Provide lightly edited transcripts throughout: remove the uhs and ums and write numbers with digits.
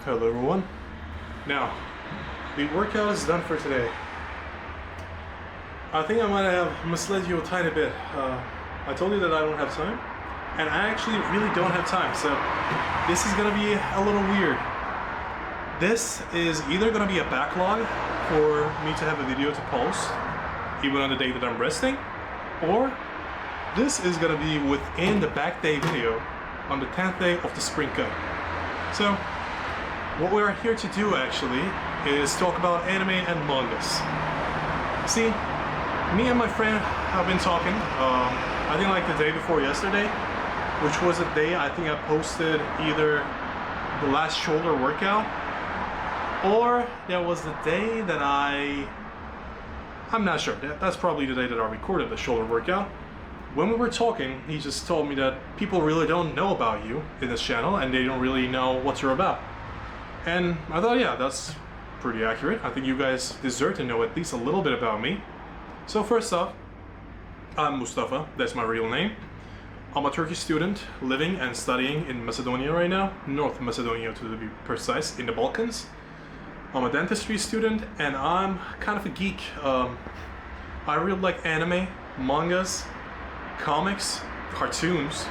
Hello everyone. Now, the workout is done for today. I think I might have misled you a tiny bit. I told you that I don't have time, and I actually really don't have time, so this is gonna be a little weird. This is either gonna be a backlog for me to have a video to post, even on the day that I'm resting, or this is gonna be within the back day video on the 10th day of the spring cut. So, what we are here to do actually is talk about anime and mangas. See, me and my friend have been talking, I think like the day before yesterday, which was a day I think I posted either the last shoulder workout, or that was the day that I'm not sure, that's probably the day that I recorded the shoulder workout. When we were talking, he just told me that people really don't know about you in this channel and they don't really know what you're about. And I thought, yeah, that's pretty accurate. I think you guys deserve to know at least a little bit about me. So first off, I'm Mustafa, that's my real name. I'm a Turkish student living and studying in Macedonia right now, North Macedonia to be precise, in the Balkans. I'm a dentistry student and I'm kind of a geek. I really like anime, mangas, comics, cartoons,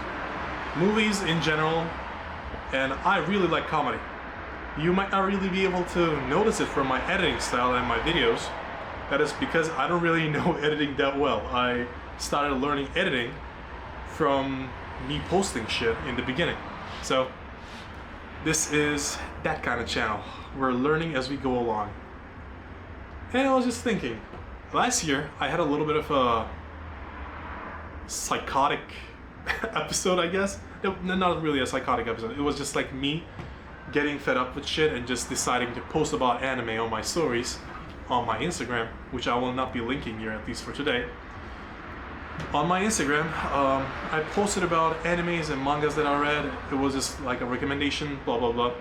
movies in general, and I really like comedy. You might not really be able to notice it from my editing style and my videos. That is because I don't really know editing that well. I started learning editing from me posting shit in the beginning. So this is that kind of channel. We're learning as we go along. And I was just thinking, last year I had a little bit of a psychotic episode, I guess. No, not really a psychotic episode. It was just like me getting fed up with shit and just deciding to post about anime on my stories on my Instagram, which I will not be linking here, at least for today. On my Instagram, I posted about animes and mangas that I read. It was just like a recommendation, blah blah blah.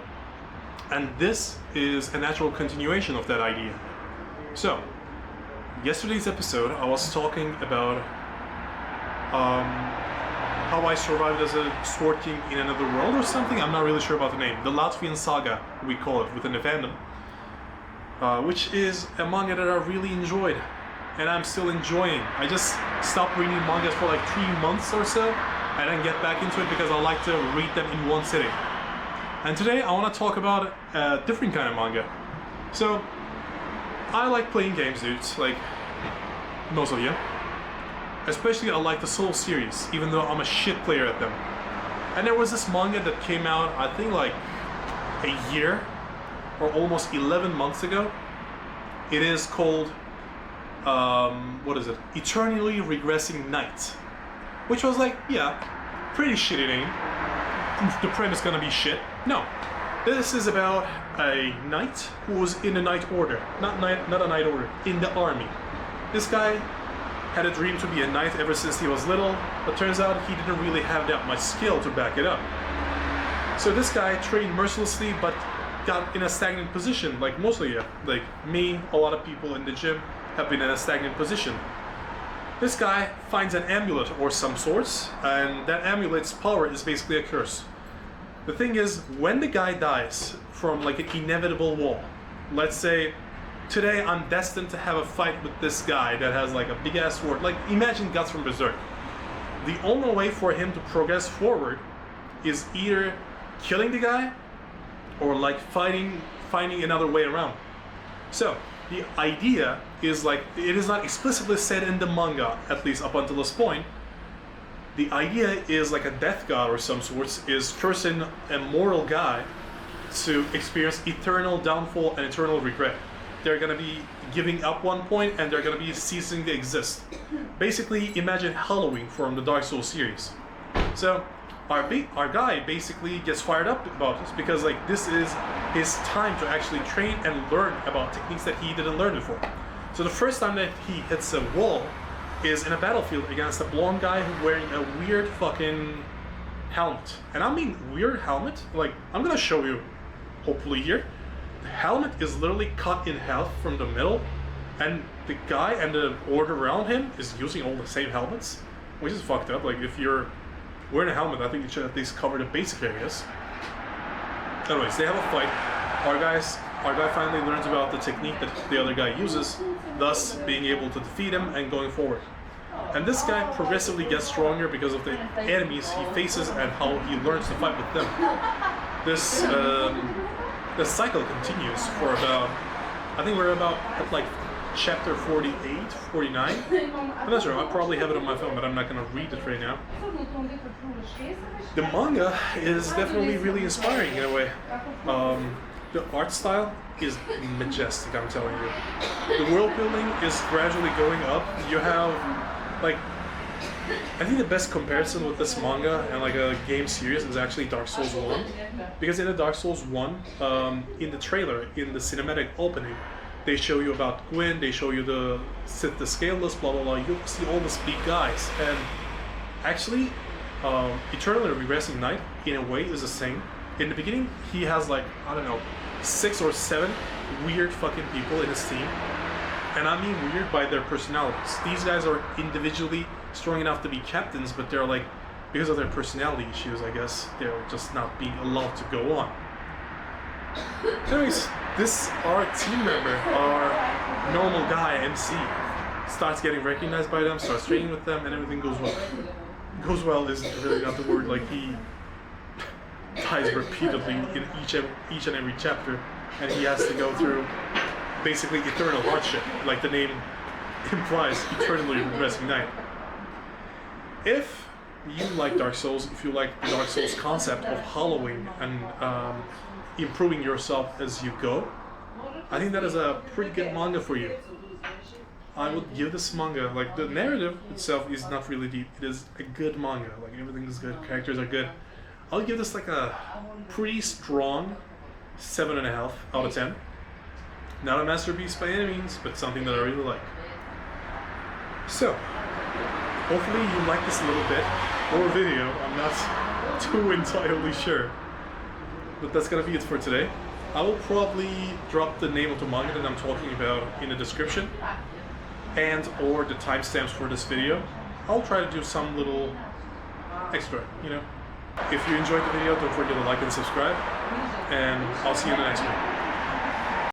And this is a natural continuation of that idea. So, yesterday's episode, I was talking about how I survived as a sword king in another world or something. I'm not really sure about the name. The Latvian saga, we call it within the fandom, which is a manga that I really enjoyed and I'm still enjoying. I just stopped reading mangas for like 3 months or so and then get back into it because I like to read them in one sitting. And today I want to talk about a different kind of manga. So I like playing games, dudes, like most of you. Especially I like the Soul series, even though I'm a shit player at them. And there was this manga that came out, I think like a year or almost 11 months ago. It is called, what is it? Eternally Regressing Knight. Which was like, yeah, pretty shitty name. The premise gonna be shit. No. This is about a knight who was in a knight order. Not a knight order, in the army. This guy had a dream to be a knight ever since he was little, but turns out he didn't really have that much skill to back it up. So this guy trained mercilessly, but got in a stagnant position, like most of you. Like me, a lot of people in the gym have been in a stagnant position. This guy finds an amulet or some sorts, and that amulet's power is basically a curse. The thing is, when the guy dies from like an inevitable wall, let's say, today I'm destined to have a fight with this guy that has like a big ass sword. Like imagine Guts from Berserk. The only way for him to progress forward is either killing the guy or like finding another way around. So the idea is like, it is not explicitly said in the manga, at least up until this point. The idea is like a death god or some sorts is cursing a mortal guy to experience eternal downfall and eternal regret. They're gonna be giving up one point and they're gonna be ceasing to exist. Basically, imagine Halloween from the Dark Souls series. So, our guy basically gets fired up about this because like this is his time to actually train and learn about techniques that he didn't learn before. So the first time that he hits a wall is in a battlefield against a blonde guy who's wearing a weird fucking helmet. And I mean weird helmet, like I'm gonna show you hopefully here. The helmet is literally cut in half from the middle, and the guy and the order around him is using all the same helmets, which is fucked up. Like if you're wearing a helmet, I think you should at least cover the basic areas. Anyways, they have a fight. our guy finally learns about the technique that the other guy uses, thus being able to defeat him and going forward. And this guy progressively gets stronger because of the enemies he faces and how he learns to fight with them. This cycle continues for about, I think we're about at like chapter 48, 49. I'm not sure, I probably have it on my phone, but I'm not gonna read it right now. The manga is definitely really inspiring in a way. The art style is majestic, I'm telling you. The world building is gradually going up. You have, like, I think the best comparison with this manga and like a game series is actually Dark Souls 1. Because in the Dark Souls 1, in the trailer, in the cinematic opening, they show you about Gwyn, they show you the Scaleless, blah blah blah, you see all these big guys. And actually, Eternally Regressing Knight, in a way, is the same. In the beginning, he has like, I don't know, 6 or 7 weird fucking people in his team. And I mean weird by their personalities. These guys are individually strong enough to be captains, but they're like, because of their personality issues, I guess, they're just not being allowed to go on. Anyways, our team member, our normal guy, MC, starts getting recognized by them, starts training with them, and everything goes well. Goes well isn't really not the word, like he dies repeatedly in each and every chapter, and he has to go through basically eternal hardship, like the name implies, Eternally Regressing Knight. If you like Dark Souls, if you like the Dark Souls concept of hollowing and improving yourself as you go, I think that is a pretty good manga for you. I would give this manga, like the narrative itself is not really deep, it is a good manga, like everything is good, characters are good. I'll give this like a pretty strong 7.5 out of 10. Not a masterpiece by any means, but something that I really like. So, hopefully you like this a little bit, or video, I'm not too entirely sure. But that's gonna be it for today. I will probably drop the name of the manga that I'm talking about in the description, and or the timestamps for this video. I'll try to do some little extra, you know. If you enjoyed the video, don't forget to like and subscribe, and I'll see you in the next one.